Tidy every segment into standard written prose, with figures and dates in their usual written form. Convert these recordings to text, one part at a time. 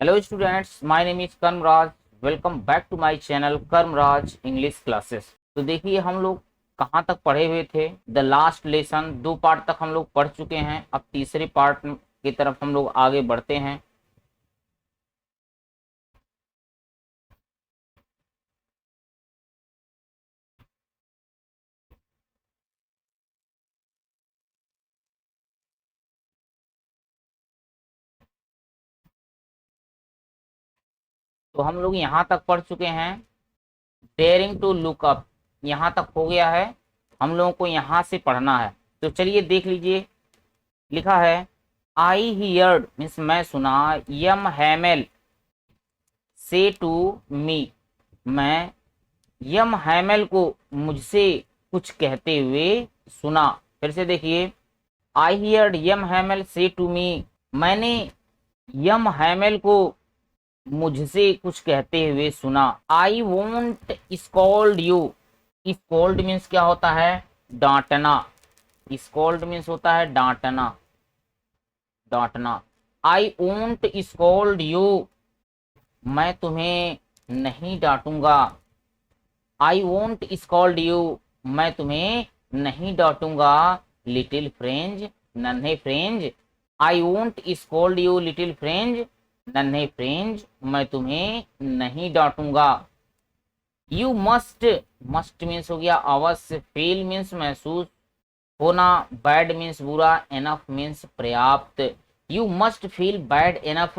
Hello students, my name is Karmaraj. Welcome back to my channel Karmaraj English classes. तो देखिए हम लोग कहाँ तक पढ़े हुए थे। द लास्ट लेसन 2 पार्ट तक हम लोग पढ़ चुके हैं। अब तीसरे पार्ट की तरफ हम लोग आगे बढ़ते हैं। तो हम लोग यहाँ तक पढ़ चुके हैं। डेयरिंग टू लुक अप यहाँ तक हो गया है। हम लोगों को यहाँ से पढ़ना है। तो चलिए देख लीजिए, लिखा है आई हियर्ड मीन्स मैं सुना, यम हैमेल से टू मी, मैं यम हैमेल को मुझसे कुछ कहते हुए सुना। फिर से देखिए, I heard M Hamel say to me, मैंने यम हैमेल को मुझसे कुछ कहते हुए सुना। I won't scold you, scold means क्या होता है? डांटना। स्कॉल्ड मीन्स होता है डांटना, डांटना। आई वोंट स्कॉल्ड यू, मैं तुम्हें नहीं डांटूंगा। आई वोंट स्कॉल्ड यू, मैं तुम्हें नहीं डांटूंगा। लिटिल फ्रेंज, नन्हे Franz. I won't scold you little Franz, नन्हे फ्रेंज, मैं तुम्हें नहीं डांटूंगा। यू मस्ट, मस्ट मीन्स हो गया अवश्य, फील मीन्स महसूस होना, बैड मीन्स बुरा, एनफ मीन्स पर्याप्त। You must feel bad enough,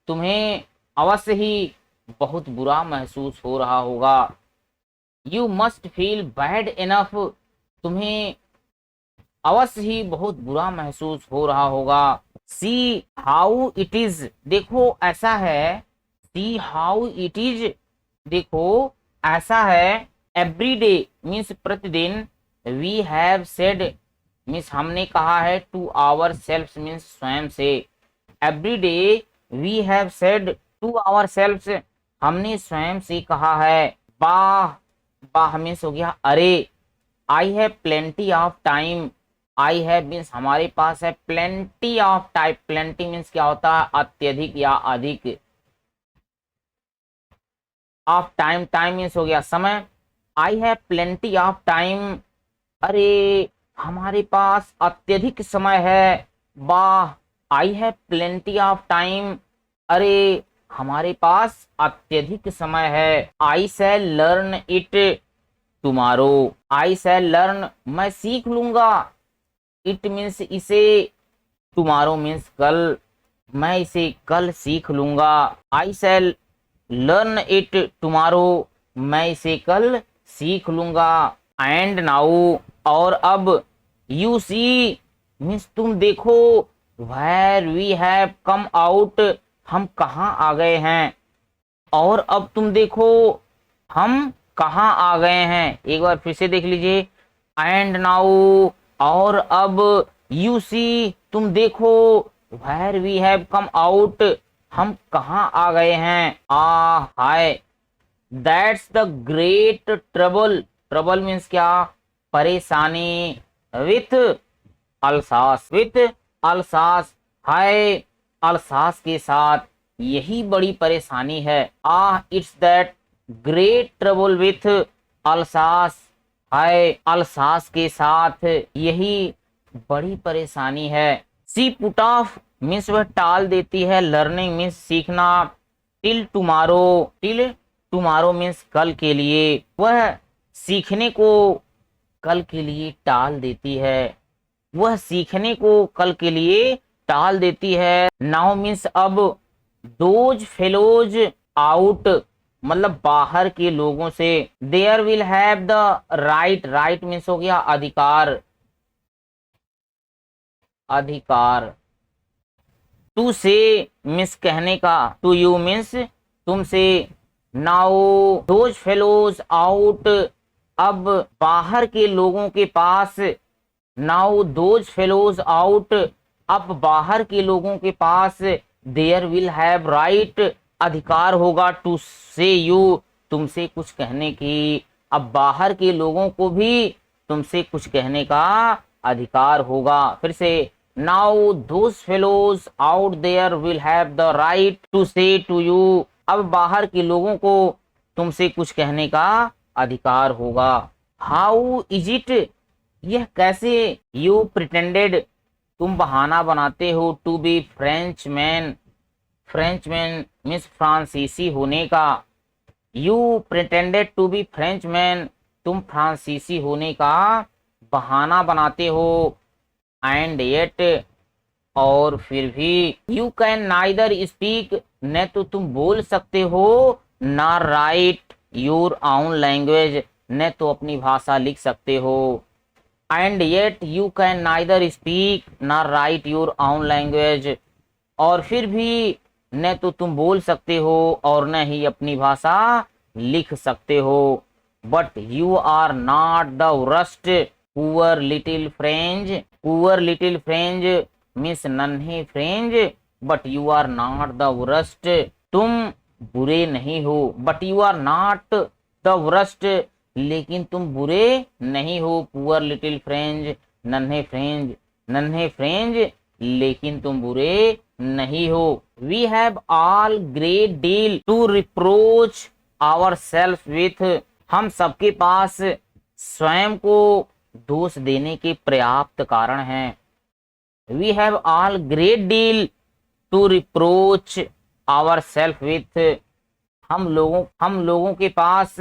तुम्हें अवश्य ही बहुत बुरा महसूस हो रहा होगा। You must feel bad enough, तुम्हें अवश्य ही बहुत बुरा महसूस हो रहा होगा। सी हाउ इट इज, देखो ऐसा है। सी हाउ इट इज, देखो ऐसा है। एवरी डे मीन्स प्रतिदिन, वी हैव सेड मीन्स हमने कहा है, टू आवर सेल्फ मीन्स स्वयं से। Every day we have said to our self, हमने स्वयं से कहा है। वाह, वाह मीन्स हो गया अरे। आई have plenty of time, I have means हमारे पास है, plenty of time, plenty means क्या होता है? अत्यधिक या अधिक। ऑफ टाइम, टाइम मीन्स हो गया समय। I have plenty of time, अरे हमारे पास अत्यधिक समय है। वाह, I have plenty of time, अरे हमारे पास अत्यधिक समय है। I shall learn it tomorrow, I shall learn, मैं सीख लूंगा। इट मीन्स इसे, टुमारो मीन्स कल, मैं इसे कल सीख लूंगा। I shall learn it tomorrow, मैं इसे कल सीख लूंगा। एंड नाउ, और अब, यू सी मीन्स तुम देखो, where we have come out, हम कहाँ आ गए हैं। और अब तुम देखो, हम कहाँ आ गए हैं। एक बार फिर से देख लीजिए। एंड नाउ, और अब, यू सी तुम देखो, where we have come out, हम कहाँ आ गए हैं। हाय, that's the great trouble, trouble means क्या? परेशानी। विथ अल्सास, विथ अल्सास, हाय अल्सास के साथ, यही बड़ी परेशानी है। It's that great trouble with Alsace, हाय अल्सास के साथ यही बड़ी परेशानी है। सी पुट ऑफ मीन्स वह टाल देती है, लर्निंग मीन्स सीखना। Till tomorrow, till tomorrow means कल के लिए, वह सीखने को कल के लिए टाल देती है, वह सीखने को कल के लिए टाल देती है। नाउ मीन्स अब, दोज फेलोज आउट मतलब बाहर के लोगों से, there will have the right, right means हो गया अधिकार, अधिकार। टू से मीन्स कहने का, टू यू मीन्स तुमसे। नाउ दोज फेलोज आउट, अब बाहर के लोगों के पास। नाउ दोज फेलोज आउट, अब बाहर के लोगों के पास। देयर विल हैव राइट, अधिकार होगा, टू से यू, तुमसे कुछ कहने की। अब बाहर के लोगों को भी तुमसे कुछ कहने का अधिकार होगा। फिर से, now those fellows out there will have the right to say to you, अब बाहर के लोगों को तुमसे कुछ कहने का अधिकार होगा। हाउ इज इट, यह कैसे, यू प्रिटेंडेड, तुम बहाना बनाते हो, to be French man, French man means फ्रांसीसी होने का, you pretended to be French man, तुम फ्रांसीसी होने का बहाना बनाते हो, एंड येट, और फिर भी, यू कैन नाइदर स्पीक, न तो तुम बोल सकते हो, ना राइट योर ओन लैंग्वेज, न तो अपनी भाषा लिख सकते हो, and yet you can neither speak ना राइट योर ओन लैंग्वेज, और फिर भी न तो तुम बोल सकते हो और न ही अपनी भाषा लिख सकते हो, but you are not the worst poor little Franz, poor little Franz मिस नन्हे Franz, but you are not the worst, तुम बुरे नहीं हो, but you are not the worst, लेकिन तुम बुरे नहीं हो, पुअर लिटिल फ्रेंच, नन्हे फ्रेंच, नन्हे फ्रेंच, लेकिन तुम बुरे नहीं हो। We have all great deal to reproach our self with, हम सबके पास स्वयं को दोष देने के पर्याप्त कारण हैं। We have all great deal to reproach our self with, हम लोगों के पास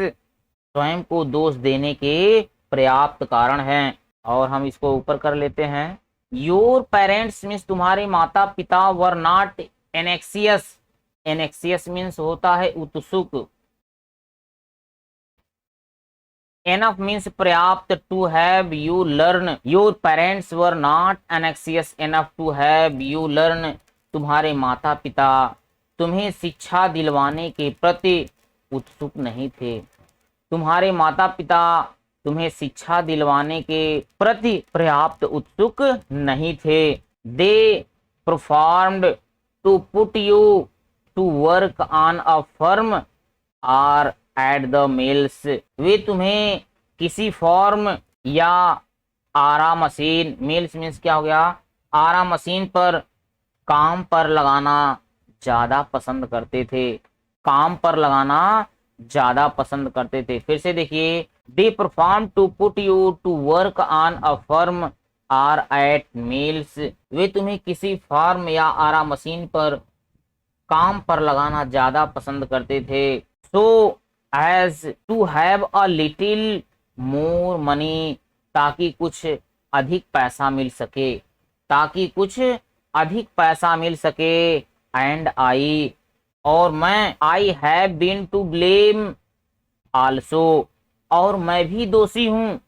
स्वयं को दोष देने के पर्याप्त कारण हैं। और हम इसको ऊपर कर लेते हैं। योर पेरेंट्स मीन्स तुम्हारे माता पिता वर नॉट एनेक्सियस, एनेक्सियस मीन्स होता है उत्सुक, एनफ मीन्स पर्याप्त, to have you learn, your parents were not anxious enough to have you learn, तुम्हारे माता पिता तुम्हें शिक्षा दिलवाने के प्रति उत्सुक नहीं थे, तुम्हारे माता पिता तुम्हें शिक्षा दिलवाने के प्रति पर्याप्त उत्सुक नहीं थे। They performed to put you to work on a farm or at the mills, वे तुम्हें किसी फॉर्म या आरा मशीन, मिल्स मीन्स क्या हो गया, आरा मशीन पर काम पर लगाना ज्यादा पसंद करते थे, काम पर लगाना ज्यादा पसंद करते थे। फिर से देखिए, they perform to put you to work on a farm or at mills, वे तुम्हें किसी फार्म या आरा मशीन पर काम पर लगाना ज्यादा पसंद करते थे। So as to have a little more money, ताकि कुछ अधिक पैसा मिल सके, ताकि कुछ अधिक पैसा मिल सके। एंड आई, और मैं, I have been to blame also, और मैं भी दोषी हूँ।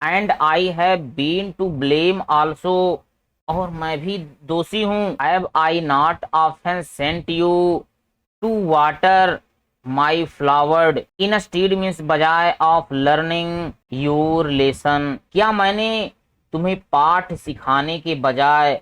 And I have been to blame also, और मैं भी दोषी हूँ। Have I not often sent you to water my flowers instead means बजाय ऑफ लर्निंग योर लेसन, क्या मैंने तुम्हें पाठ सिखाने के बजाय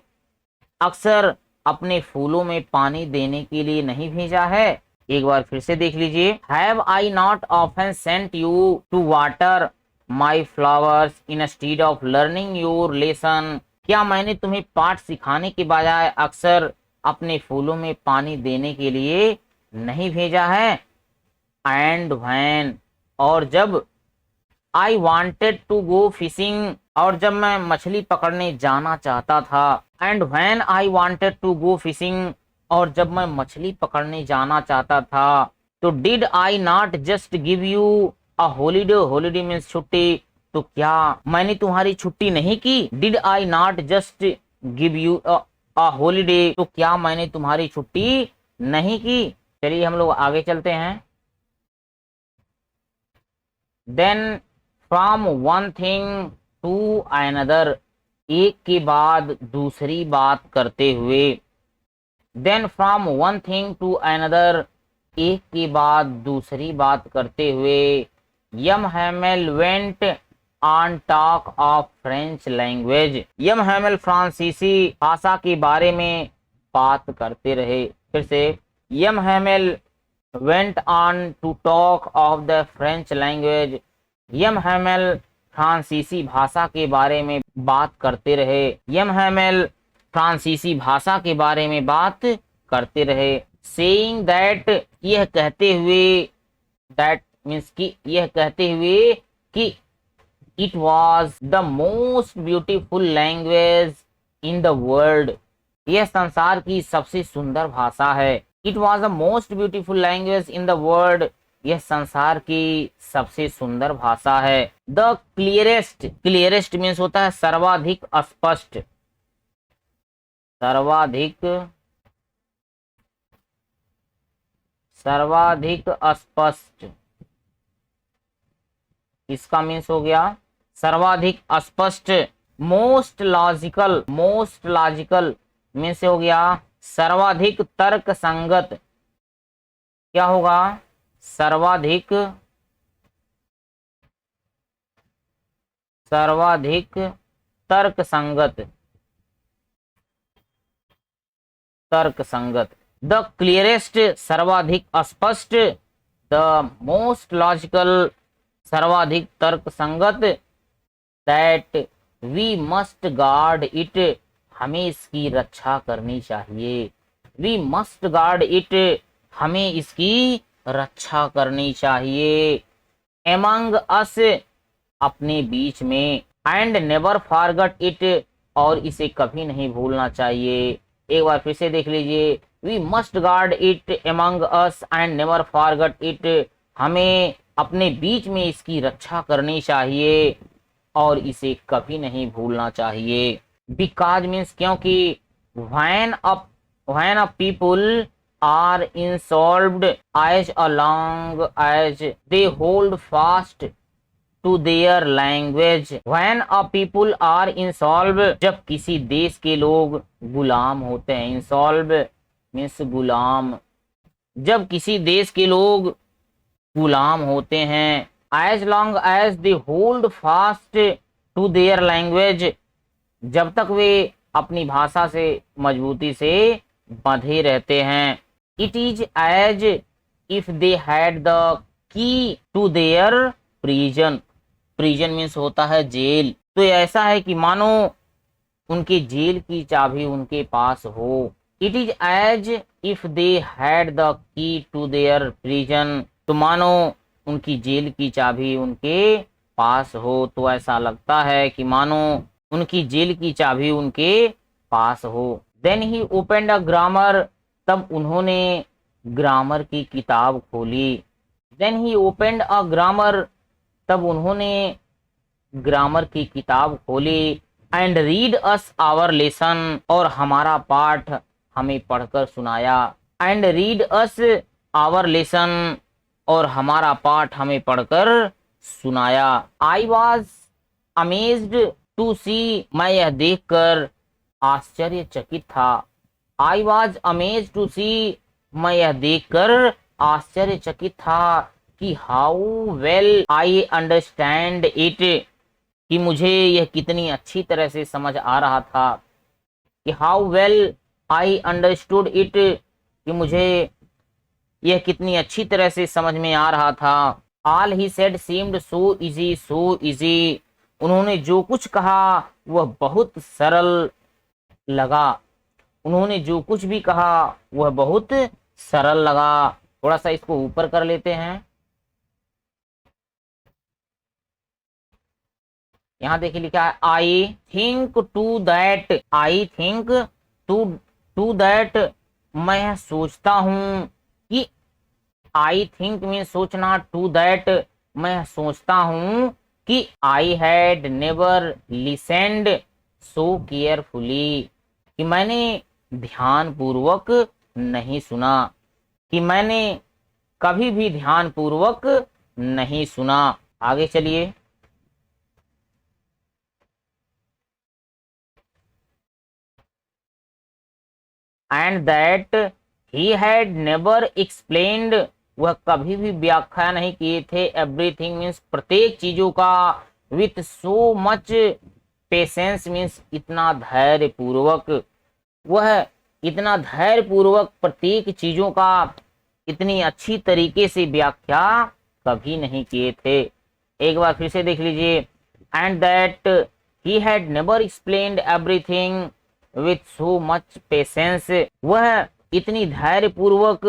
अक्सर अपने फूलों में पानी देने के लिए नहीं भेजा है। एक बार फिर से देख लीजिए, have I not often sent you to water my flowers instead of learning your lesson, क्या मैंने तुम्हें पाठ सिखाने के बजाय अक्सर अपने फूलों में पानी देने के लिए नहीं भेजा है। एंड व्हेन, और जब, I wanted to go fishing, और जब मैं मछली पकड़ने जाना चाहता था। And when I wanted to go fishing, और जब मैं मछली पकड़ने जाना चाहता था। तो did I not just give you a holiday, holiday means छुट्टी, तो क्या मैंने तुम्हारी छुट्टी नहीं की। Did I not just give you a holiday, तो क्या मैंने तुम्हारी छुट्टी नहीं की। चलिए हम लोग आगे चलते हैं। Then from one thing to another, एक के बाद दूसरी बात करते हुए। Then from one thing to another, एक के बाद दूसरी बात करते हुए। M Hamel went on talk of French language, M Hamel फ्रांसीसी भाषा के बारे में बात करते रहे। फिर से, M Hamel went on to talk of the French language, M Hamel फ्रांसीसी भाषा के बारे में बात करते रहे। यम हैमेल फ्रांसीसी भाषा के बारे में बात करते रहे। सेइंग दैट, यह कहते हुए, दैट मीन्स कि यह कहते हुए कि it was the most beautiful language in the world, यह संसार की सबसे सुंदर भाषा है। It was the most beautiful language in the world, यह संसार की सबसे सुंदर भाषा है। द क्लियरेस्ट, क्लियरेस्ट मीन्स होता है सर्वाधिक स्पष्ट, सर्वाधिक स्पष्ट, इसका मीन्स हो गया सर्वाधिक स्पष्ट। Most logical, most logical means हो गया सर्वाधिक तर्क संगत, क्या होगा सर्वाधिक तर्क संगत, तर्क संगत। द क्लियरेस्ट सर्वाधिक स्पष्ट, द मोस्ट लॉजिकल सर्वाधिक तर्क संगत, that we must guard it, हमें इसकी रक्षा करनी चाहिए। वी मस्ट गार्ड इट, हमें इसकी रक्षा करनी चाहिए। एमंग अस, अपने बीच में। एंड नेवर फॉरगेट इट, और इसे कभी नहीं भूलना चाहिए। एक बार फिर से देख लीजिए, we must guard it among us and never forget it, हमें अपने बीच में इसकी रक्षा करनी चाहिए और इसे कभी नहीं भूलना चाहिए। बिकॉज मीन्स क्योंकि, when a people are insolved as long as they hold fast to their language, when a people are insolved, जब किसी देश के लोग गुलाम होते हैं, insolved मीन्स गुलाम, जब किसी देश के लोग गुलाम होते हैं, as long as they hold fast to their language, जब तक वे अपनी भाषा से मजबूती से बंधे रहते हैं। It is as if they had the key to their prison, prison means होता है जेल, तो ऐसा है कि मानो उनके जेल की चाबी उनके पास हो। It is as if they had the key to their prison, तो मानो उनकी जेल की चाबी उनके पास हो, तो ऐसा लगता है कि मानो उनकी जेल की चाबी उनके पास हो। Then he opened a grammar, तब उन्होंने ग्रामर की किताब खोली। Then he opened a grammar, तब उन्होंने ग्रामर की किताब खोली। And read us our lesson, और हमारा पाठ हमें पढ़कर सुनाया। And read us our lesson, और हमारा पाठ हमें पढ़कर सुनाया। I was amazed to see, मैं यह देखकर आश्चर्यचकित था। I was amazed to see, मैं यह देखकर आश्चर्यचकित था कि how well I understand it, कि मुझे यह कितनी अच्छी तरह से समझ आ रहा था। कि how well I understood it, कि मुझे यह कितनी अच्छी तरह से समझ में आ रहा था। All he said seemed so easy, so easy, उन्होंने जो कुछ कहा वह बहुत सरल लगा। उन्होंने जो कुछ भी कहा वह बहुत सरल लगा। थोड़ा सा इसको ऊपर कर लेते हैं। यहां देखिए लिखा है I think to that, I think to that, मैं सोचता हूं कि, आई थिंक में सोचना, टू दैट मैं सोचता हूं कि I had never लिसेंड so carefully, कि मैंने ध्यान पूर्वक नहीं सुना, कि मैंने कभी भी ध्यान पूर्वक नहीं सुना। आगे चलिए। And that he had never explained, वह कभी भी व्याख्या नहीं किए थे। एवरीथिंग मीन्स प्रत्येक चीजों का। With so much patience means इतना धैर्य पूर्वक, वह इतना धैर्य पूर्वक प्रत्येक चीजों का इतनी अच्छी तरीके से व्याख्या कभी नहीं किए थे। एक बार फिर से देख लीजिए। And that he had never explained everything with so much patience, वह इतनी धैर्य पूर्वक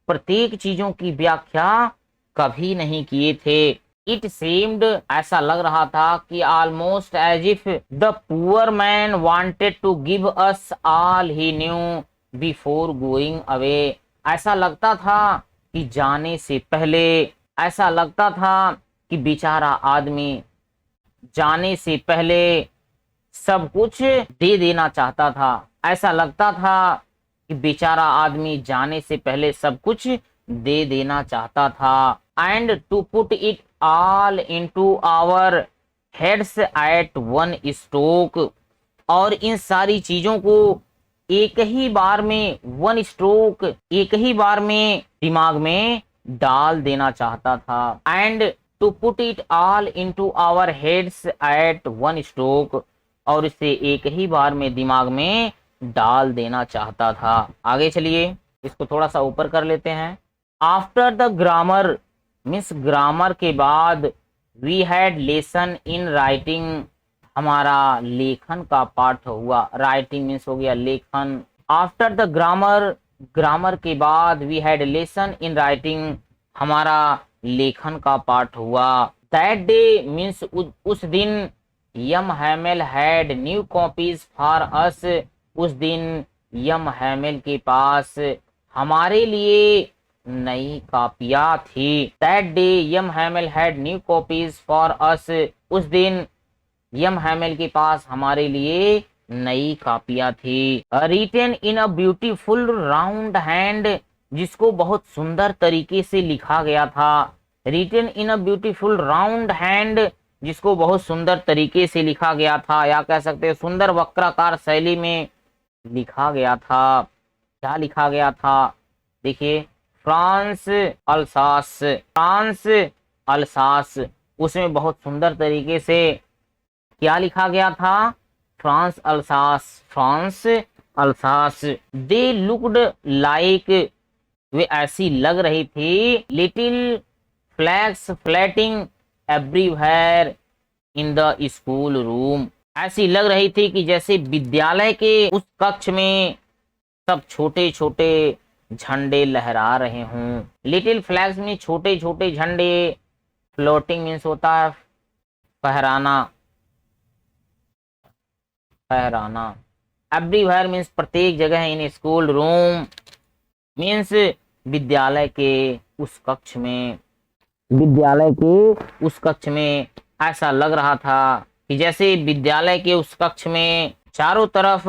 प्रत्येक चीजों की व्याख्या कभी नहीं किए थे। इट सीम्ड, ऐसा लग रहा था कि almost as if the poor man wanted to give us all he knew before going away. ऐसा लगता था कि जाने से पहले, ऐसा लगता था कि बेचारा आदमी जाने से पहले सब कुछ दे देना चाहता था। ऐसा लगता था कि बेचारा आदमी जाने से पहले सब कुछ दे देना चाहता था। And to put it all into our heads at one stroke, और इन सारी चीजों को एक ही बार में, वन स्ट्रोक, एक ही बार में दिमाग में डाल देना चाहता था। And to put it all into our heads at one stroke, और इसे एक ही बार में दिमाग में डाल देना चाहता था। आगे चलिए, इसको थोड़ा सा ऊपर कर लेते हैं। After the grammar means grammar के बाद, we had lesson in writing, हमारा लेखन का पाठ हुआ। राइटिंग मीन्स हो गया लेखन। आफ्टर द ग्रामर, ग्रामर के बाद, we had lesson in writing, हमारा लेखन का पाठ हुआ। दैट डे मीन्स उस दिन, M Hamel had new copies for us, उस दिन यम हैमेल के पास हमारे लिए नई कापियां थी। That day M Hamel had new copies for us, उस दिन यम हैमेल के पास हमारे लिए नई कापियां थी। Written in a beautiful round hand, जिसको बहुत सुंदर तरीके से लिखा गया था। Written in a beautiful round hand, जिसको बहुत सुंदर तरीके से लिखा गया था, या कह सकते हैं सुंदर वक्राकार शैली में लिखा गया था। क्या लिखा गया था? देखिए, फ्रांस अल्सास, फ्रांस अल्सास, उसमें बहुत सुंदर तरीके से क्या लिखा गया था? France Alsace, France Alsace. They looked like, वे ऐसी लग रही थी, little flags floating everywhere in the school room, ऐसी लग रही थी कि जैसे विद्यालय के उस कक्ष में सब छोटे छोटे झंडे लहरा रहे हों। लिटिल फ्लैग्स में छोटे छोटे झंडे, फ्लोटिंग मीन्स होता है फहराना, फहराना। एवरीवेयर मीन्स प्रत्येक जगह। इन स्कूल रूम मीन्स विद्यालय के उस कक्ष में, विद्यालय के उस कक्ष में ऐसा लग रहा था कि जैसे विद्यालय के उस कक्ष में चारों तरफ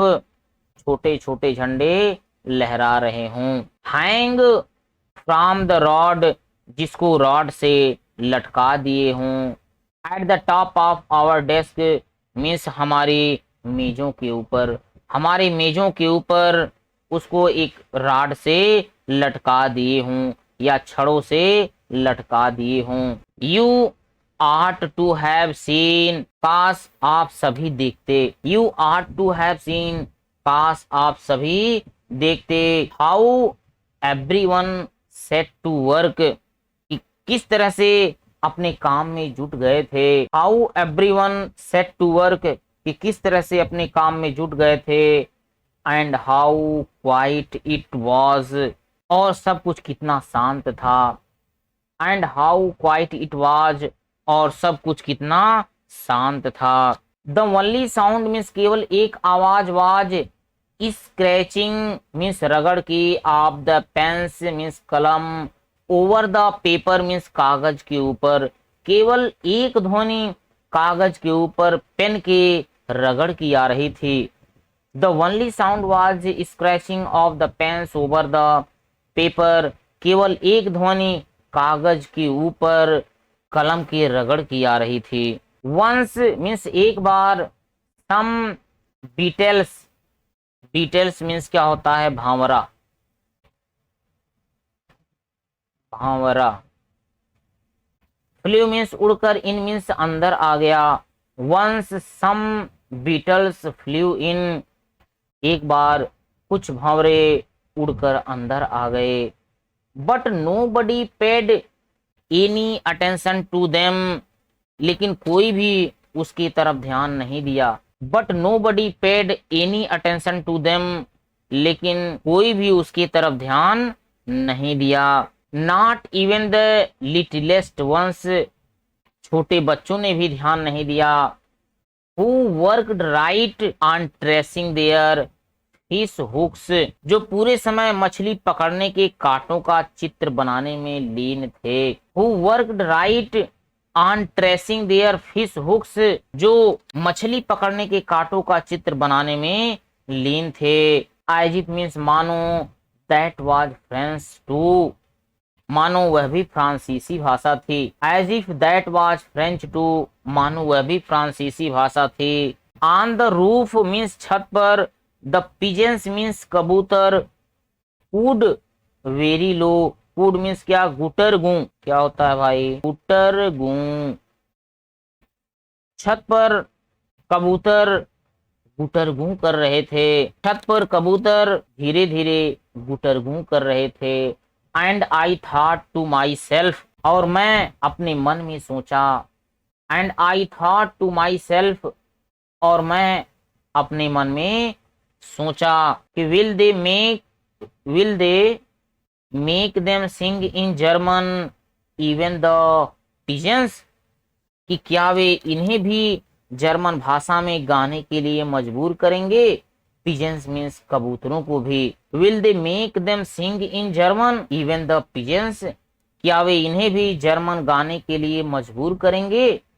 छोटे छोटे झंडे लहरा रहे हों। हैंग फ्रॉम द रॉड, जिसको रॉड से लटका दिए हों। At the top of our desk means हमारी मेजों के ऊपर, हमारी मेजों के ऊपर उसको एक रॉड से लटका दिए हों या छड़ों से लटका दिए हों। You ought to have seen, काश आप सभी देखते। You ought to have seen, काश आप सभी देखते। How everyone set to work, किस तरह से अपने काम में जुट गए थे। How everyone set to work, कि किस तरह से अपने काम में जुट गए थे। And how quite it was, और सब कुछ कितना शांत था। And how quite it was, और सब कुछ कितना शांत था। द ओनली साउंड मीन्स केवल एक आवाज वाज, स्क्रैचिंग मीन्स रगड़ की, ऑफ द पेंस मीन्स कलम, ओवर द पेपर मीन्स कागज के ऊपर, केवल एक ध्वनि कागज के ऊपर पेन के रगड़ की आ रही थी। The only sound was scratching of the pens over the paper, केवल एक ध्वनि कागज के ऊपर कलम की रगड़ की आ रही थी। वंस मीन्स एक बार, सम बीटल्स, बीटल्स मीन्स क्या होता है? भांवरा, भांवरा। फ्लू मीन्स उड़कर, इन मीन्स अंदर आ गया। Once some beetles flew in, एक बार कुछ भंवरे उड़कर अंदर आ गए। But nobody paid any attention to them, लेकिन कोई भी उसकी तरफ ध्यान नहीं दिया। But nobody paid any attention to them, लेकिन कोई भी उसकी तरफ ध्यान नहीं दिया। Not even the littlest ones, छोटे बच्चों ने भी ध्यान नहीं दिया। Who worked right on tracing their fish hooks, जो पूरे समय मछली पकड़ने के कांटों का चित्र बनाने में लीन थे। Who worked right on tracing their fish hooks, जो मछली पकड़ने के कांटों का चित्र बनाने में लीन थे। एज इट मीन्स मानो, दैट वाज फ्रेंच टू, मानो वह भी फ्रांसीसी भाषा थी। As if that was French too, मानो वह भी फ्रांसीसी भाषा थी। ऑन द रूफ मीन्स छत पर, द पिजेंस मीन्स कबूतर, कूड वेरी लो, कूड मीन्स क्या, गुटरगू, क्या होता है भाई, गुटरगू। छत पर कबूतर गुटरगू कर रहे थे, छत पर कबूतर धीरे धीरे गुटरगू कर रहे थे। And I thought to myself, और मैं अपने मन में सोचा। And I thought to myself, और मैं अपने मन में सोचा कि will they make them sing in German even the pigeons, कि क्या वे इन्हें भी जर्मन भाषा में गाने के लिए मजबूर करेंगे। पिजेंस मीन्स कबूतरों को भी। Will they make them sing in German even the pigeons, क्या वे इन्हें भी जर्मन गाने के लिए मजबूर करेंगे।